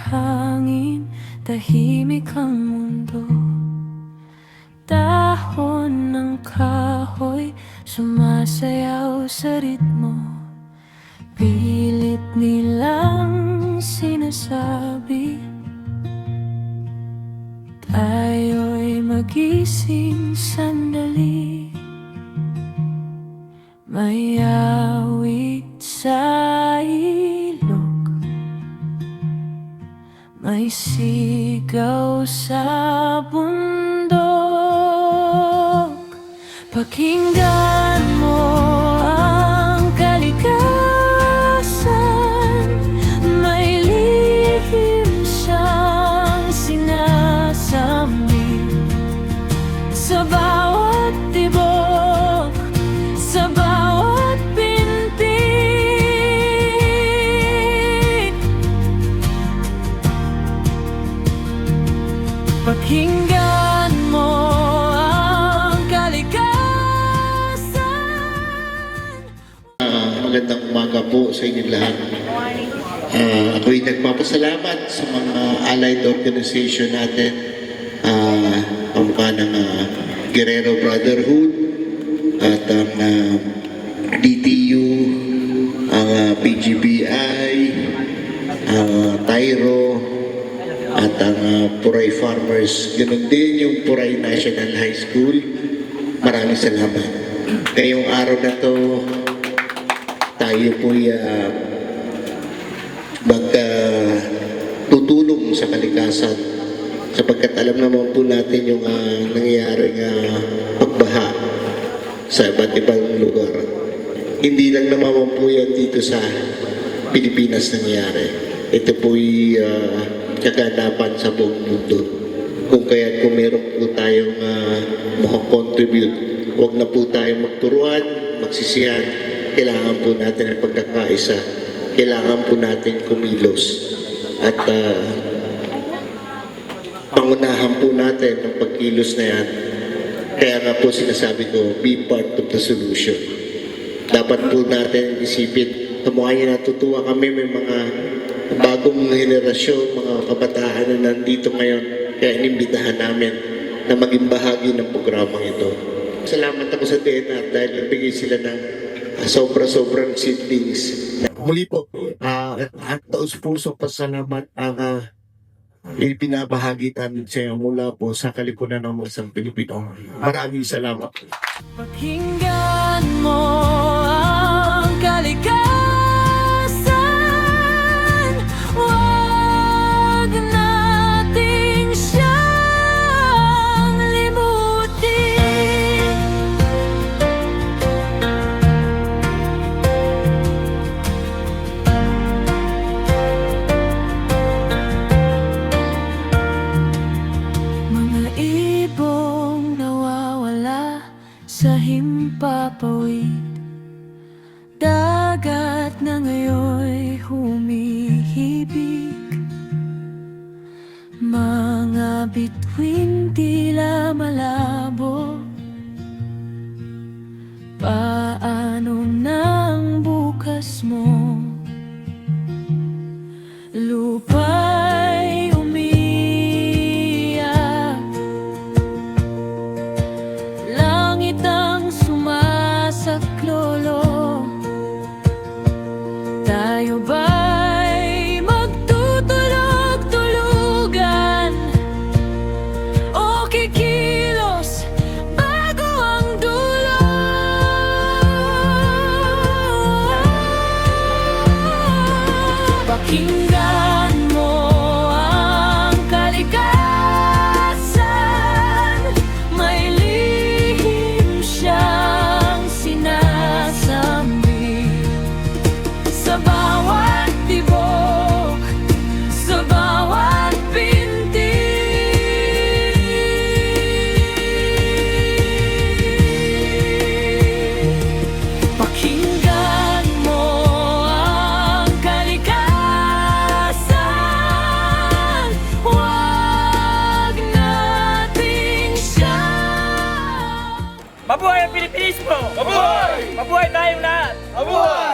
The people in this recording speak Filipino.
hangin, tahimik ang mundo. Dahon ng kahoy, sumasayaw sa ritmo. Pilit nilang sinasabi, tayo'y magising sandali. May awit sa ilog, may sigaw sa bundok. Pakinggan mo ang kalikasan, may lihim siyang sinasabi sa bawat tibok, sa bawat pintig. Pakinggan mo ang kalikasan. Magandang umaga po sa inyong lahat. Ako'y nagpapasalamat sa mga allied organization natin, pamukha ng Guerrero Brotherhood at ang DTU, ang PGBI, ang Tyro, at ang Puray Farmers. Ganun din yung Puray National High School. Maraming salamat. Ngayong araw na to, tayo po'y magtutulong sa kalikasan, sapagkat alam naman po natin yung nangyayaring pagbaha sa iba't ibang lugar. Hindi lang naman po yan dito sa Pilipinas nangyayari. Ito po'y kaganapan sa buong mundo. Kung kaya kung meron po tayong makakontribute, huwag na po tayong magturuan, magsisihan. Kailangan po natin ang pagkakaisa. Kailangan po natin kumilos. At pangunahan po natin ang pagkilos na yan. Kaya nga po sinasabi ko, be part of the solution. Dapat po natin isipin. Mukha natutuwa kami, may mga bagong henerasyon, mga kabataan na nandito ngayon. Kaya inimbitahan namin na maging bahagi ng programang ito. Salamat ako sa DNR dahil nabigay sila ng sobra-sobrang seedlings. Muli po, at taus-puso pasalamat ang ipinabahagi namin sa iyo mula po sa Kalipunan ng Masang Pilipino. Maraming salamat. Pakinggan mo ang kalikasan, huwag nating siyang limutin. Mga ibong nawawala sa himpapawid, dagat na ngayon'y humihibig. Mga bituin tila malabo, paano nang bukas mo? Lupa'y umiiyak, langit ang sumasaklolo. Tayo ba'y magtutulog-tulugan o kikilos bago ang dulo? Pakinggan mo ang kalikasan, may lihim siyang sinasabi sa bawat tibok, sa bawat pintig. Pakinggan mo ang kalikasan, huwag nating siyang. Mabuhay ang Pilipinismo! Mabuhay! Mabuhay tayong lahat! Mabuhay!